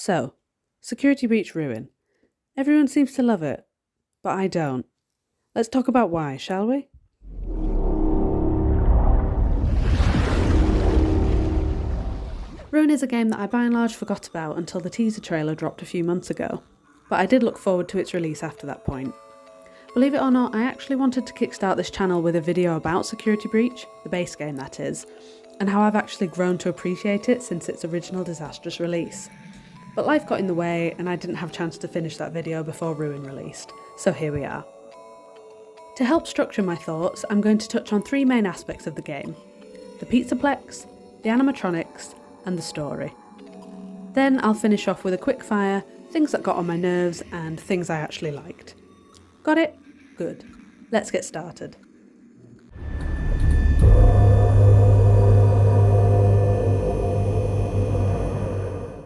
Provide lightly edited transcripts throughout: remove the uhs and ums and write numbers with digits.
So, Security Breach Ruin. Everyone seems to love it, but I don't. Let's talk about why, shall we? Ruin is a game that I by and large forgot about until the teaser trailer dropped a few months ago, but I did look forward to its release after that point. Believe it or not, I actually wanted to kickstart this channel with a video about Security Breach, the base game that is, and how I've actually grown to appreciate it since its original disastrous release. But life got in the way and I didn't have a chance to finish that video before Ruin released, so here we are. To help structure my thoughts, I'm going to touch on three main aspects of the game: the Pizzaplex, the Animatronics, and the story. Then I'll finish off with a quick fire, things that got on my nerves, and things I actually liked. Got it? Good. Let's get started.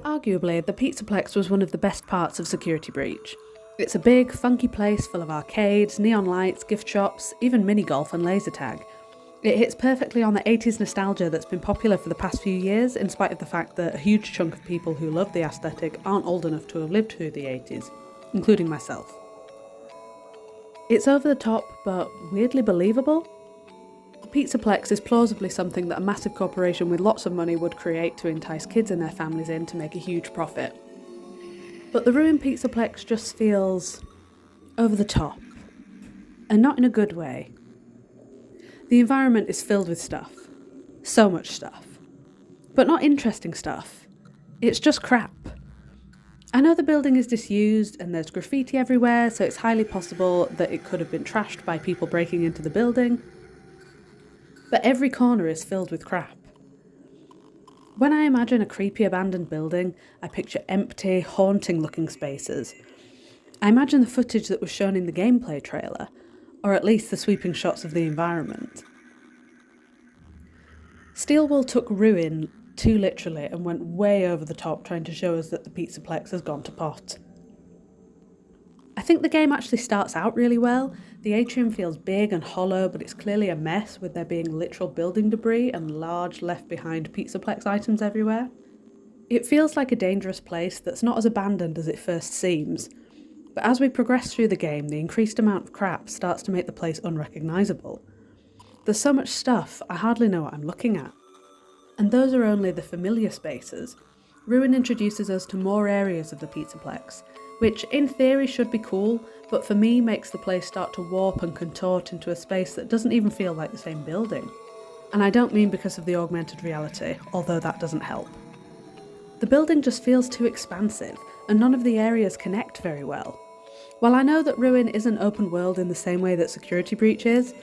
Arguably, the Pizzaplex was one of the best parts of Security Breach. It's a big, funky place full of arcades, neon lights, gift shops, even mini-golf and laser tag. It hits perfectly on the 80s nostalgia that's been popular for the past few years, in spite of the fact that a huge chunk of people who love the aesthetic aren't old enough to have lived through the 80s, including myself. It's over the top, but weirdly believable. The Pizzaplex is plausibly something that a massive corporation with lots of money would create to entice kids and their families in to make a huge profit. But the Ruin Pizzaplex just feels over the top, and not in a good way. The environment is filled with stuff. So much stuff. But not interesting stuff. It's just crap. I know the building is disused and there's graffiti everywhere, so it's highly possible that it could have been trashed by people breaking into the building. But every corner is filled with crap. When I imagine a creepy abandoned building, I picture empty, haunting-looking spaces. I imagine the footage that was shown in the gameplay trailer, or at least the sweeping shots of the environment. Steelwool took Ruin too literally and went way over the top trying to show us that the Pizzaplex has gone to pot. I think the game actually starts out really well. The atrium feels big and hollow, but it's clearly a mess, with there being literal building debris and large left behind Pizzaplex items everywhere. It feels like a dangerous place that's not as abandoned as it first seems. But as we progress through the game, the increased amount of crap starts to make the place unrecognisable. There's so much stuff, I hardly know what I'm looking at. And those are only the familiar spaces. Ruin introduces us to more areas of the Pizzaplex, which in theory should be cool, but for me makes the place start to warp and contort into a space that doesn't even feel like the same building. And I don't mean because of the augmented reality, although that doesn't help. The building just feels too expansive, and none of the areas connect very well. While I know that Ruin isn't open world in the same way that Security Breach is,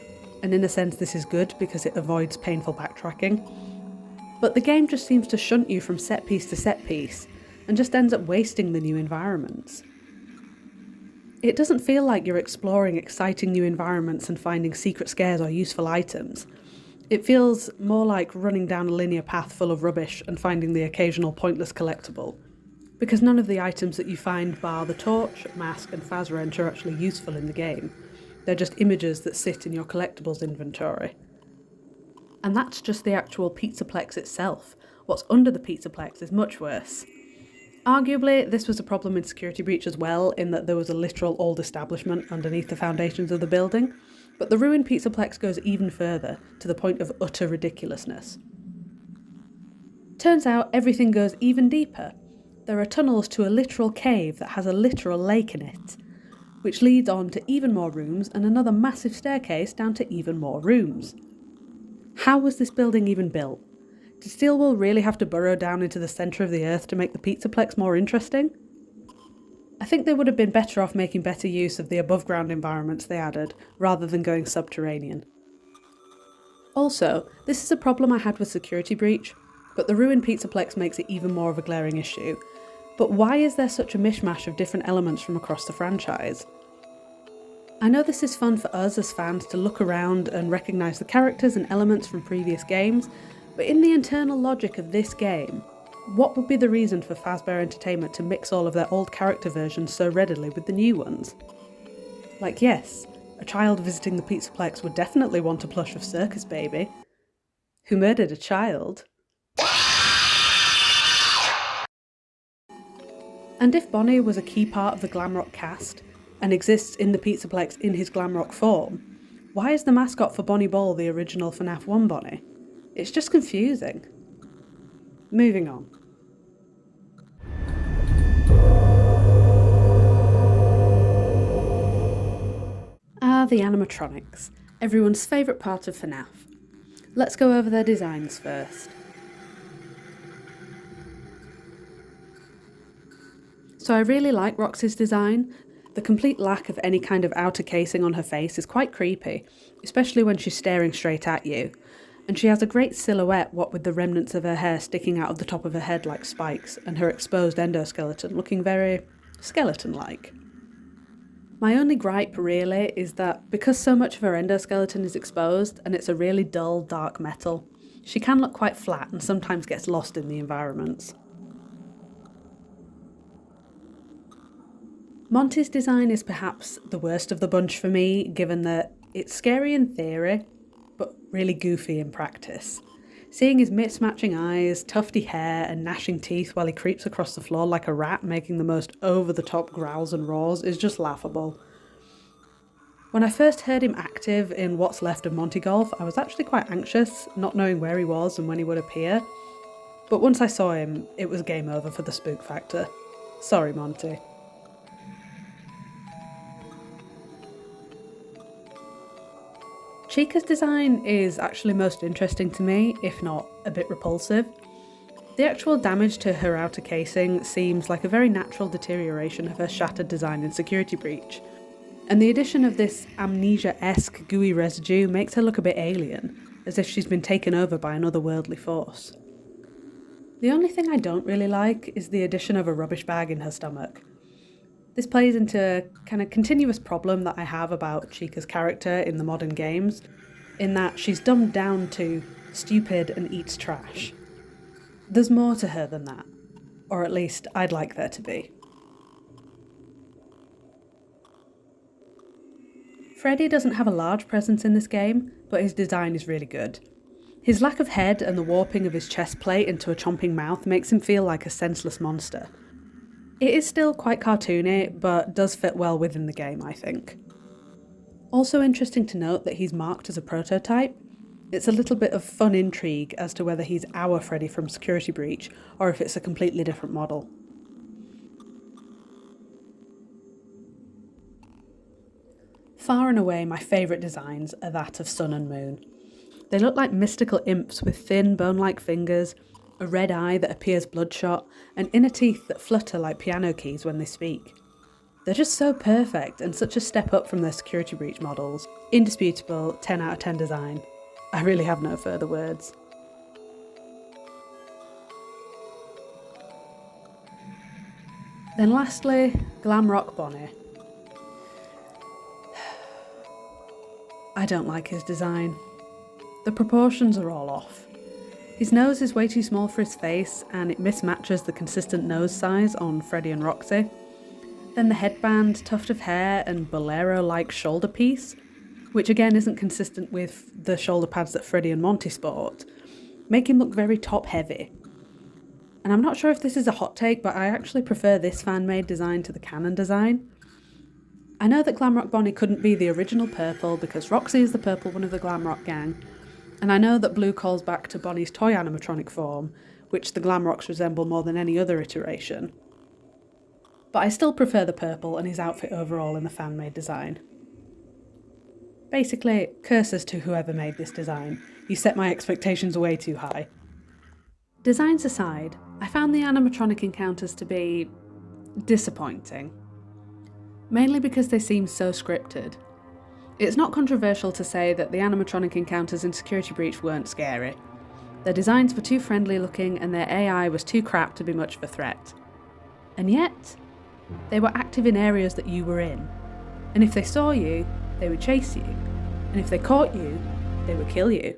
and in a sense this is good because it avoids painful backtracking, but the game just seems to shunt you from set piece to set piece, and just ends up wasting the new environments. It doesn't feel like you're exploring exciting new environments and finding secret scares or useful items. It feels more like running down a linear path full of rubbish and finding the occasional pointless collectible, because none of the items that you find bar the torch, mask and Faz wrench are actually useful in the game. They're just images that sit in your collectibles inventory. And that's just the actual Pizzaplex itself. What's under the Pizzaplex is much worse. Arguably, this was a problem in Security Breach as well, in that there was a literal old establishment underneath the foundations of the building, but the Ruin Pizzaplex goes even further, to the point of utter ridiculousness. Turns out everything goes even deeper. There are tunnels to a literal cave that has a literal lake in it, which leads on to even more rooms and another massive staircase down to even more rooms. How was this building even built? Did Steelwool really have to burrow down into the centre of the earth to make the Pizzaplex more interesting? I think they would have been better off making better use of the above-ground environments they added, rather than going subterranean. Also, this is a problem I had with Security Breach, but the Ruin Pizzaplex makes it even more of a glaring issue. But why is there such a mishmash of different elements from across the franchise? I know this is fun for us as fans to look around and recognise the characters and elements from previous games, but in the internal logic of this game, what would be the reason for Fazbear Entertainment to mix all of their old character versions so readily with the new ones? Like, yes, a child visiting the Pizzaplex would definitely want a plush of Circus Baby. Who murdered a child? And if Bonnie was a key part of the Glamrock cast, and exists in the Pizzaplex in his Glamrock form, why is the mascot for Bonnie Ball the original FNAF 1 Bonnie? It's just confusing. Moving on. The Animatronics, everyone's favourite part of FNAF. Let's go over their designs first. So I really like Roxy's design. The complete lack of any kind of outer casing on her face is quite creepy, especially when she's staring straight at you. And she has a great silhouette, what with the remnants of her hair sticking out of the top of her head like spikes, and her exposed endoskeleton looking very skeleton-like. My only gripe, really, is that because so much of her endoskeleton is exposed and it's a really dull, dark metal, she can look quite flat and sometimes gets lost in the environments. Monty's design is perhaps the worst of the bunch for me, given that it's scary in theory, but really goofy in practice. Seeing his mismatching eyes, tufty hair, and gnashing teeth while he creeps across the floor like a rat, making the most over-the-top growls and roars, is just laughable. When I first heard him active in What's Left of Monty Golf, I was actually quite anxious, not knowing where he was and when he would appear. But once I saw him, it was game over for the spook factor. Sorry, Monty. Chica's design is actually most interesting to me, if not a bit repulsive. The actual damage to her outer casing seems like a very natural deterioration of her shattered design in Security Breach, and the addition of this amnesia-esque gooey residue makes her look a bit alien, as if she's been taken over by an otherworldly force. The only thing I don't really like is the addition of a rubbish bag in her stomach. This plays into a kind of continuous problem that I have about Chica's character in the modern games, in that she's dumbed down to stupid and eats trash. There's more to her than that, or at least I'd like there to be. Freddy doesn't have a large presence in this game, but his design is really good. His lack of head and the warping of his chest plate into a chomping mouth makes him feel like a senseless monster. It is still quite cartoony, but does fit well within the game, I think. Also interesting to note that he's marked as a prototype. It's a little bit of fun intrigue as to whether he's our Freddy from Security Breach, or if it's a completely different model. Far and away my favourite designs are that of Sun and Moon. They look like mystical imps with thin, bone-like fingers, a red eye that appears bloodshot, and inner teeth that flutter like piano keys when they speak. They're just so perfect and such a step up from their Security Breach models. Indisputable 10 out of 10 design. I really have no further words. Then lastly, Glamrock Bonnie. I don't like his design. The proportions are all off. His nose is way too small for his face, and it mismatches the consistent nose size on Freddy and Roxy. Then the headband, tuft of hair, and bolero-like shoulder piece, which again isn't consistent with the shoulder pads that Freddy and Monty sport, make him look very top-heavy. And I'm not sure if this is a hot take, but I actually prefer this fan-made design to the canon design. I know that Glamrock Bonnie couldn't be the original purple because Roxy is the purple one of the Glamrock gang, and I know that blue calls back to Bonnie's toy animatronic form, which the Glamrocks resemble more than any other iteration. But I still prefer the purple and his outfit overall in the fan-made design. Basically, curses to whoever made this design. You set my expectations way too high. Designs aside, I found the animatronic encounters to be disappointing. Mainly because they seem so scripted. It's not controversial to say that the animatronic encounters in Security Breach weren't scary. Their designs were too friendly looking and their AI was too crap to be much of a threat. And yet, they were active in areas that you were in. And if they saw you, they would chase you. And if they caught you, they would kill you.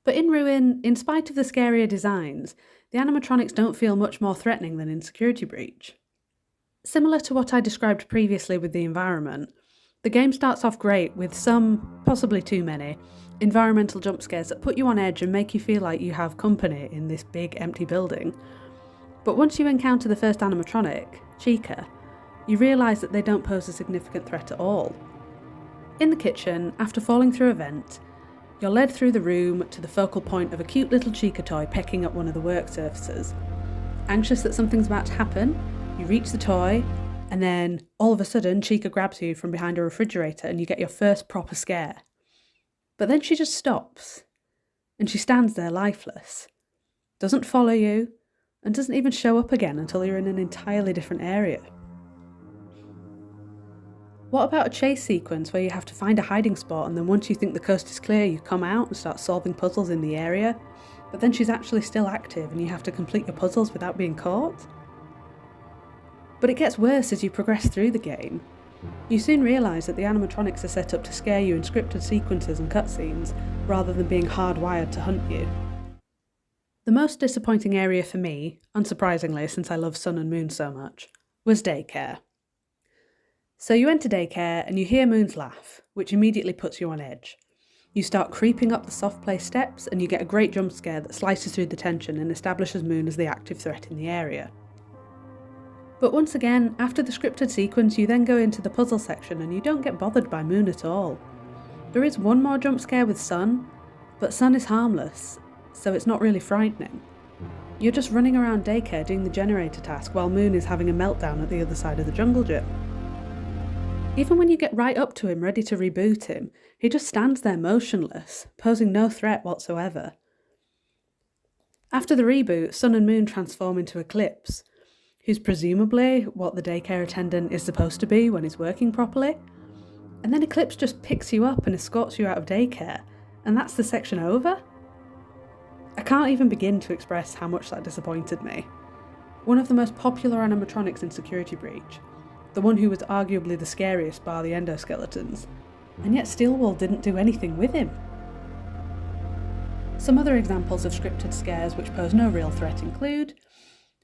But in Ruin, in spite of the scarier designs, the animatronics don't feel much more threatening than in Security Breach. Similar to what I described previously with the environment, the game starts off great with some, possibly too many, environmental jump scares that put you on edge and make you feel like you have company in this big empty building. But once you encounter the first animatronic, Chica, you realise that they don't pose a significant threat at all. In the kitchen, after falling through a vent, you're led through the room to the focal point of a cute little Chica toy pecking at one of the work surfaces. Anxious that something's about to happen, you reach the toy, and then all of a sudden Chica grabs you from behind a refrigerator and you get your first proper scare. But then she just stops, and she stands there lifeless, doesn't follow you, and doesn't even show up again until you're in an entirely different area. What about a chase sequence where you have to find a hiding spot and then once you think the coast is clear you come out and start solving puzzles in the area, but then she's actually still active and you have to complete your puzzles without being caught? But it gets worse as you progress through the game. You soon realise that the animatronics are set up to scare you in scripted sequences and cutscenes, rather than being hardwired to hunt you. The most disappointing area for me, unsurprisingly since I love Sun and Moon so much, was daycare. So you enter daycare and you hear Moon's laugh, which immediately puts you on edge. You start creeping up the soft play steps and you get a great jump scare that slices through the tension and establishes Moon as the active threat in the area. But once again, after the scripted sequence, you then go into the puzzle section and you don't get bothered by Moon at all. There is one more jump scare with Sun, but Sun is harmless, so it's not really frightening. You're just running around daycare doing the generator task while Moon is having a meltdown at the other side of the jungle gym. Even when you get right up to him ready to reboot him, he just stands there motionless, posing no threat whatsoever. After the reboot, Sun and Moon transform into Eclipse, who's presumably what the daycare attendant is supposed to be when he's working properly. And then Eclipse just picks you up and escorts you out of daycare, and that's the section over? I can't even begin to express how much that disappointed me. One of the most popular animatronics in Security Breach, the one who was arguably the scariest bar the endoskeletons, and yet Steelwall didn't do anything with him. Some other examples of scripted scares which pose no real threat include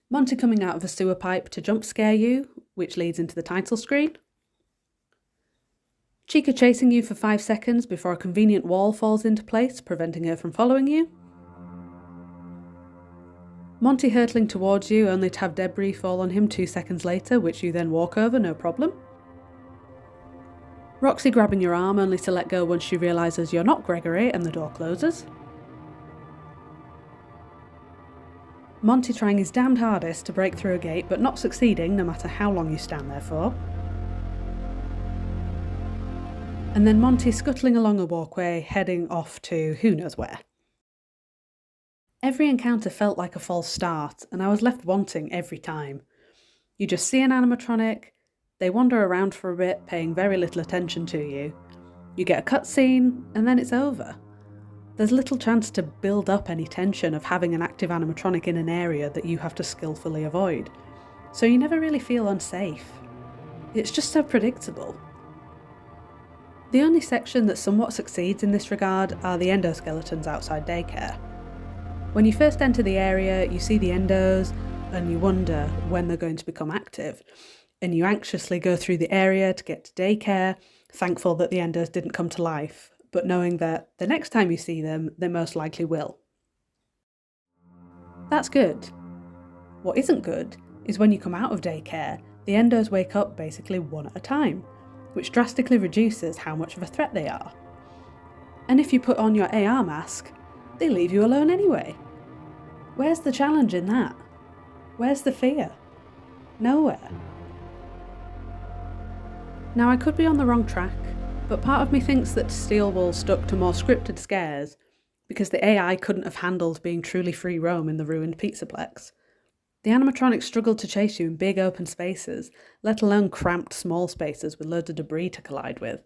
Monty coming out of a sewer pipe to jump scare you, which leads into the title screen, Chica chasing you for 5 seconds before a convenient wall falls into place, preventing her from following you, Monty hurtling towards you only to have debris fall on him 2 seconds later, which you then walk over, no problem. Roxy grabbing your arm only to let go once she realises you're not Gregory and the door closes. Monty trying his damned hardest to break through a gate but not succeeding no matter how long you stand there for. And then Monty scuttling along a walkway heading off to who knows where. Every encounter felt like a false start, and I was left wanting every time. You just see an animatronic, they wander around for a bit, paying very little attention to you. You get a cutscene, and then it's over. There's little chance to build up any tension of having an active animatronic in an area that you have to skillfully avoid, so you never really feel unsafe. It's just so predictable. The only section that somewhat succeeds in this regard are the endoskeletons outside daycare. When you first enter the area, you see the endos, and you wonder when they're going to become active, and you anxiously go through the area to get to daycare, thankful that the endos didn't come to life, but knowing that the next time you see them, they most likely will. That's good. What isn't good is when you come out of daycare, the endos wake up basically one at a time, which drastically reduces how much of a threat they are. And if you put on your AR mask, they leave you alone anyway. Where's the challenge in that? Where's the fear? Nowhere. Now I could be on the wrong track, but part of me thinks that Steelwall stuck to more scripted scares because the AI couldn't have handled being truly free roam in the ruined Pizzaplex. The animatronics struggled to chase you in big open spaces, let alone cramped small spaces with loads of debris to collide with.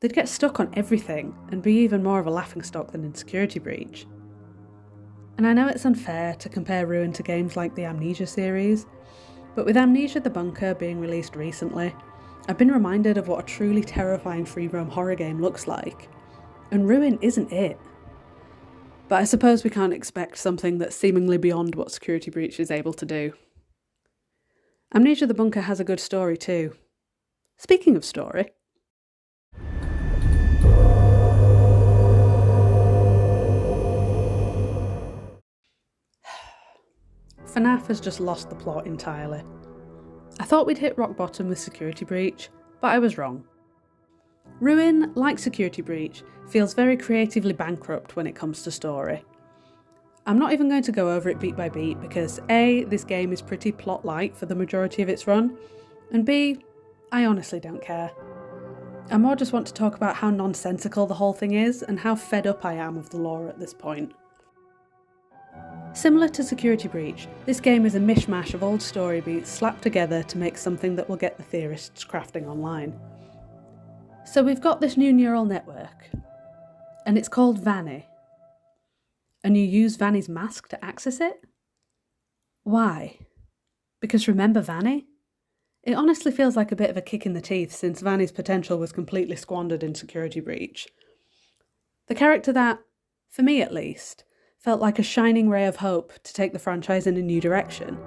They'd get stuck on everything and be even more of a laughingstock than in Security Breach. And I know it's unfair to compare Ruin to games like the Amnesia series, but with Amnesia the Bunker being released recently, I've been reminded of what a truly terrifying free roam horror game looks like, and Ruin isn't it. But I suppose we can't expect something that's seemingly beyond what Security Breach is able to do. Amnesia the Bunker has a good story too. Speaking of story, FNAF has just lost the plot entirely. I thought we'd hit rock bottom with Security Breach, but I was wrong. Ruin, like Security Breach, feels very creatively bankrupt when it comes to story. I'm not even going to go over it beat by beat because A, this game is pretty plot light for the majority of its run, and B, I honestly don't care. I more just want to talk about how nonsensical the whole thing is and how fed up I am of the lore at this point. Similar to Security Breach, this game is a mishmash of old story beats slapped together to make something that will get the theorists crafting online. So we've got this new neural network, and it's called Vanny. And you use Vanny's mask to access it? Why? Because remember Vanny? It honestly feels like a bit of a kick in the teeth since Vanny's potential was completely squandered in Security Breach. The character that, for me at least, felt like a shining ray of hope to take the franchise in a new direction.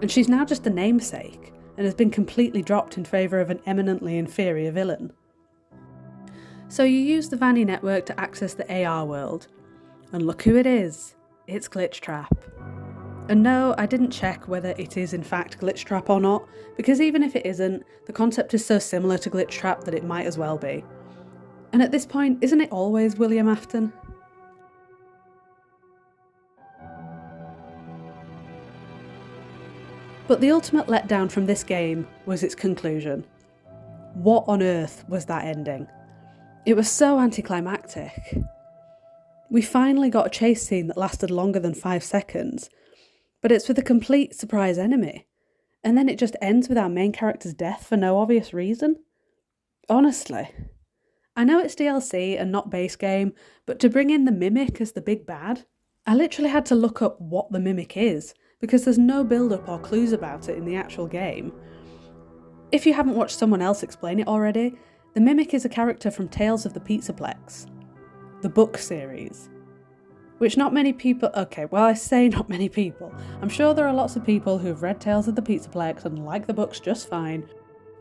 And she's now just a namesake, and has been completely dropped in favour of an eminently inferior villain. So you use the Vanny network to access the AR world, and look who it is, it's Glitchtrap. And no, I didn't check whether it is in fact Glitchtrap or not, because even if it isn't, the concept is so similar to Glitchtrap that it might as well be. And at this point, isn't it always William Afton? But the ultimate letdown from this game was its conclusion. What on earth was that ending? It was so anticlimactic. We finally got a chase scene that lasted longer than 5 seconds, but it's with a complete surprise enemy, and then it just ends with our main character's death for no obvious reason? Honestly. I know it's DLC and not base game, but to bring in the Mimic as the big bad, I literally had to look up what the Mimic is, because there's no build-up or clues about it in the actual game. If you haven't watched someone else explain it already, the Mimic is a character from Tales of the Pizzaplex, the book series. Which not many people, okay, well I say not many people. I'm sure there are lots of people who have read Tales of the Pizzaplex and like the books just fine,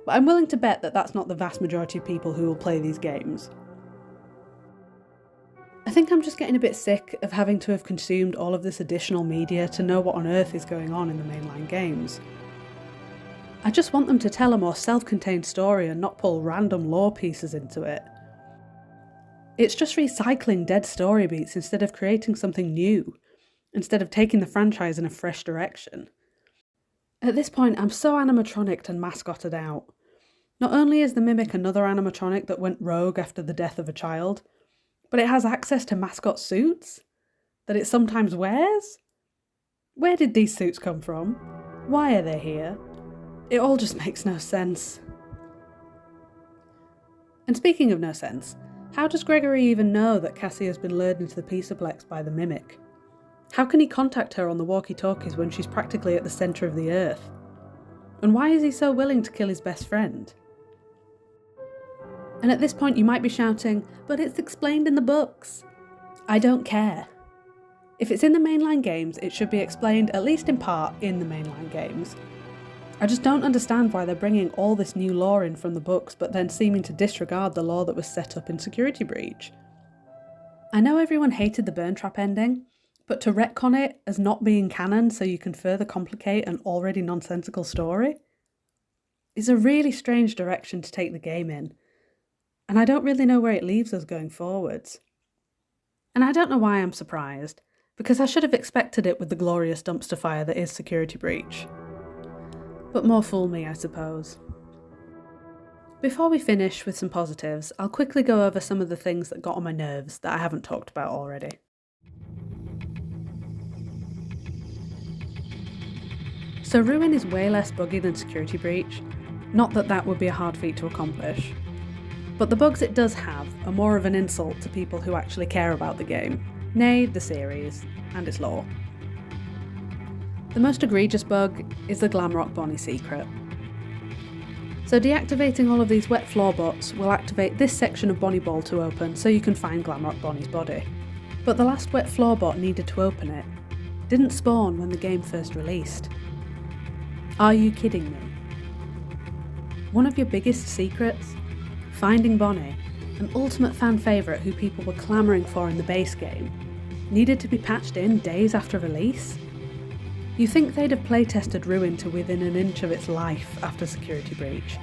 but I'm willing to bet that that's not the vast majority of people who will play these games. I think I'm just getting a bit sick of having to have consumed all of this additional media to know what on earth is going on in the mainline games. I just want them to tell a more self-contained story and not pull random lore pieces into it. It's just recycling dead story beats instead of creating something new, instead of taking the franchise in a fresh direction. At this point, I'm so animatronicked and mascotted out. Not only is the Mimic another animatronic that went rogue after the death of a child, but it has access to mascot suits that it sometimes wears? Where did these suits come from? Why are they here? It all just makes no sense. And speaking of no sense, how does Gregory even know that Cassie has been lured into the Pizzaplex by the Mimic? How can he contact her on the walkie-talkies when she's practically at the centre of the earth? And why is he so willing to kill his best friend? And at this point you might be shouting, but it's explained in the books. I don't care. If it's in the mainline games, it should be explained, at least in part, in the mainline games. I just don't understand why they're bringing all this new lore in from the books, but then seeming to disregard the lore that was set up in Security Breach. I know everyone hated the burn trap ending, but to retcon it as not being canon so you can further complicate an already nonsensical story is a really strange direction to take the game in, and I don't really know where it leaves us going forwards. And I don't know why I'm surprised, because I should have expected it with the glorious dumpster fire that is Security Breach. But more fool me, I suppose. Before we finish with some positives, I'll quickly go over some of the things that got on my nerves that I haven't talked about already. So Ruin is way less buggy than Security Breach, not that that would be a hard feat to accomplish. But the bugs it does have are more of an insult to people who actually care about the game, nay, the series, and its lore. The most egregious bug is the Glamrock Bonnie secret. So deactivating all of these wet floor bots will activate this section of Bonnie Ball to open so you can find Glamrock Bonnie's body. But the last wet floor bot needed to open it didn't spawn when the game first released. Are you kidding me? One of your biggest secrets? Finding Bonnie, an ultimate fan favourite who people were clamouring for in the base game, needed to be patched in days after release? You think they'd have playtested Ruin to within an inch of its life after Security Breach.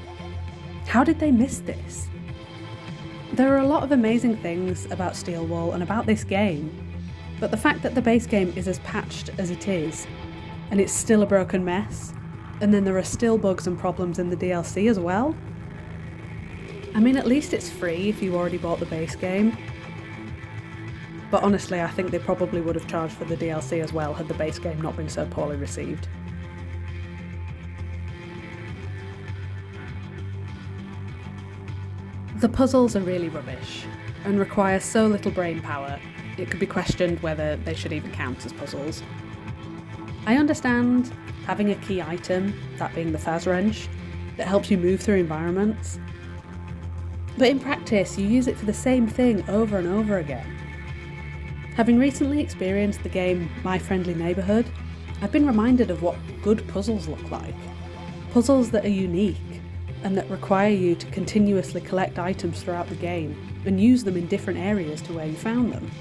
How did they miss this? There are a lot of amazing things about Steelwall and about this game, but the fact that the base game is as patched as it is, and it's still a broken mess, and then there are still bugs and problems in the DLC as well. I mean, at least it's free if you already bought the base game. But honestly, I think they probably would have charged for the DLC as well had the base game not been so poorly received. The puzzles are really rubbish, and require so little brain power, it could be questioned whether they should even count as puzzles. I understand having a key item, that being the Faz wrench, that helps you move through environments, but in practice you use it for the same thing over and over again. Having recently experienced the game My Friendly Neighbourhood, I've been reminded of what good puzzles look like. Puzzles that are unique, and that require you to continuously collect items throughout the game and use them in different areas to where you found them.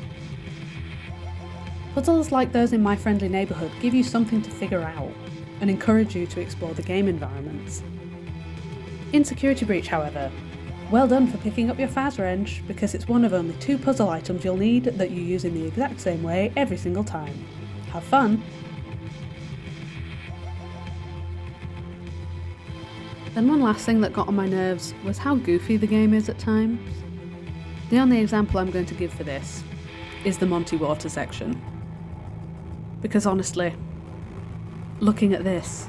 Puzzles like those in My Friendly Neighbourhood give you something to figure out and encourage you to explore the game environments. In Security Breach, however, well done for picking up your Faz wrench, because it's one of only 2 puzzle items you'll need that you use in the exact same way every single time. Have fun! Then one last thing that got on my nerves was how goofy the game is at times. The only example I'm going to give for this is the Monty Water section. Because honestly, looking at this,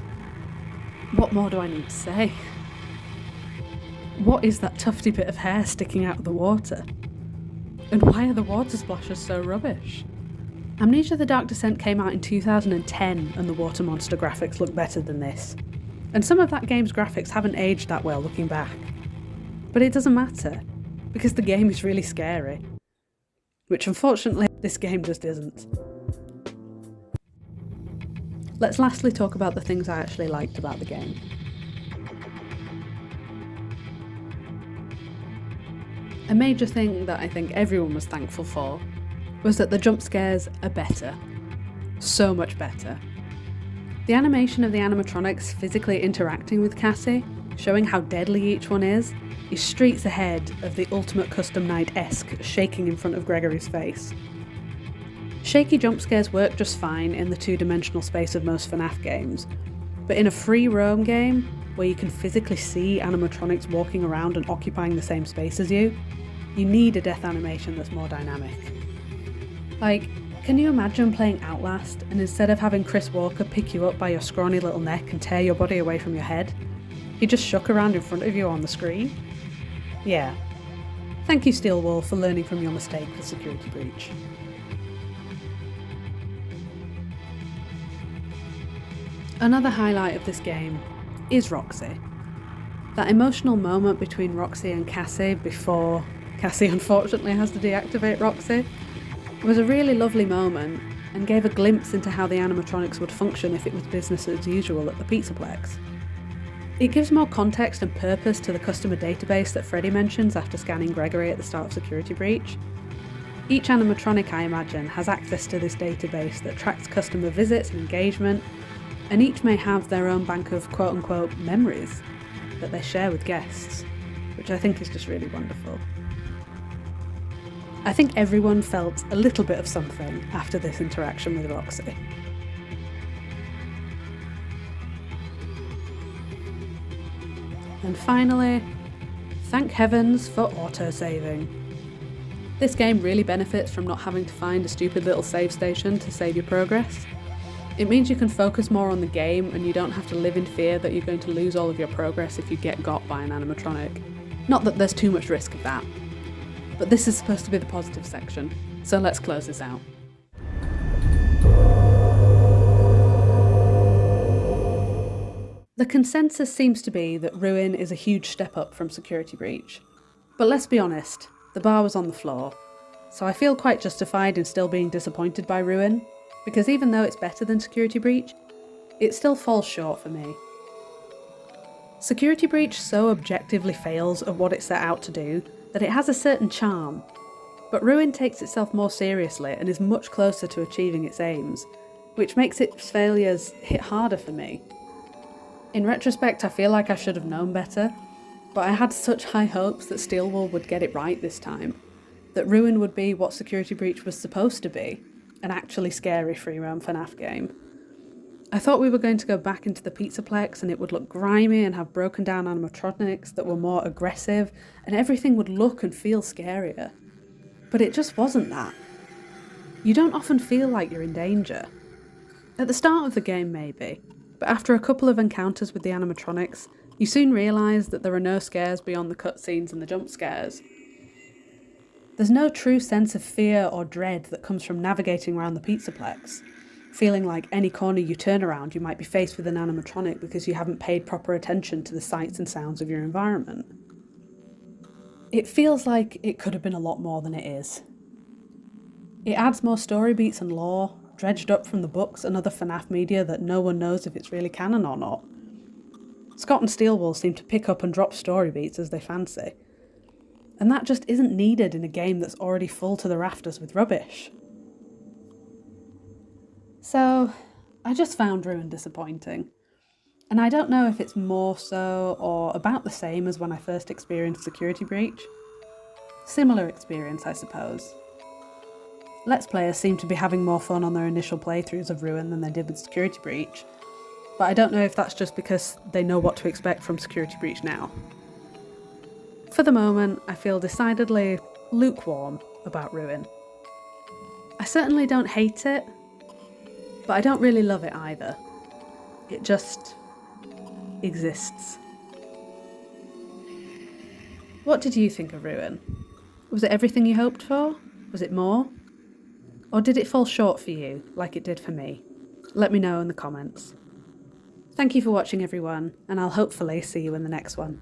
what more do I need to say? What is that tufty bit of hair sticking out of the water? And why are the water splashes so rubbish? Amnesia: The Dark Descent came out in 2010 and the water monster graphics look better than this. And some of that game's graphics haven't aged that well looking back. But it doesn't matter, because the game is really scary. Which unfortunately, this game just isn't. Let's lastly talk about the things I actually liked about the game. A major thing that I think everyone was thankful for was that the jump scares are better. So much better. The animation of the animatronics physically interacting with Cassie, showing how deadly each one is streets ahead of the Ultimate Custom Night-esque shaking in front of Gregory's face. Shaky jump scares work just fine in the two-dimensional space of most FNAF games, but in a free roam game, where you can physically see animatronics walking around and occupying the same space as you, you need a death animation that's more dynamic. Like, can you imagine playing Outlast and instead of having Chris Walker pick you up by your scrawny little neck and tear your body away from your head, he just shook around in front of you on the screen? Yeah. Thank you, Steelwall, for learning from your mistake with Security Breach. Another highlight of this game is Roxy. That emotional moment between Roxy and Cassie before Cassie unfortunately has to deactivate Roxy was a really lovely moment and gave a glimpse into how the animatronics would function if it was business as usual at the Pizzaplex. It gives more context and purpose to the customer database that Freddy mentions after scanning Gregory at the start of Security Breach. Each animatronic, I imagine, has access to this database that tracks customer visits and engagement, and each may have their own bank of quote-unquote memories that they share with guests, which I think is just really wonderful. I think everyone felt a little bit of something after this interaction with Roxy. And finally, thank heavens for autosaving. This game really benefits from not having to find a stupid little save station to save your progress. It means you can focus more on the game and you don't have to live in fear that you're going to lose all of your progress if you get got by an animatronic. Not that there's too much risk of that. But this is supposed to be the positive section, so let's close this out. The consensus seems to be that Ruin is a huge step up from Security Breach. But let's be honest, the bar was on the floor, so I feel quite justified in still being disappointed by Ruin, because even though it's better than Security Breach, it still falls short for me. Security Breach so objectively fails at what it set out to do that it has a certain charm, but Ruin takes itself more seriously and is much closer to achieving its aims, which makes its failures hit harder for me. In retrospect, I feel like I should have known better, but I had such high hopes that Steelwool would get it right this time, that Ruin would be what Security Breach was supposed to be, an actually scary free-roam FNAF game. I thought we were going to go back into the Pizzaplex and it would look grimy and have broken down animatronics that were more aggressive, and everything would look and feel scarier. But it just wasn't that. You don't often feel like you're in danger. At the start of the game maybe, but after a couple of encounters with the animatronics, you soon realise that there are no scares beyond the cutscenes and the jump scares. There's no true sense of fear or dread that comes from navigating around the Pizzaplex, feeling like any corner you turn around you might be faced with an animatronic because you haven't paid proper attention to the sights and sounds of your environment. It feels like it could have been a lot more than it is. It adds more story beats and lore, dredged up from the books and other FNAF media that no one knows if it's really canon or not. Scott and Steelwool seem to pick up and drop story beats as they fancy. And that just isn't needed in a game that's already full to the rafters with rubbish. So, I just found Ruin disappointing. And I don't know if it's more so or about the same as when I first experienced Security Breach. Similar experience, I suppose. Let's Players seem to be having more fun on their initial playthroughs of Ruin than they did with Security Breach, but I don't know if that's just because they know what to expect from Security Breach now. For the moment, I feel decidedly lukewarm about Ruin. I certainly don't hate it, but I don't really love it either. It just exists. What did you think of Ruin? Was it everything you hoped for? Was it more? Or did it fall short for you, like it did for me? Let me know in the comments. Thank you for watching everyone, and I'll hopefully see you in the next one.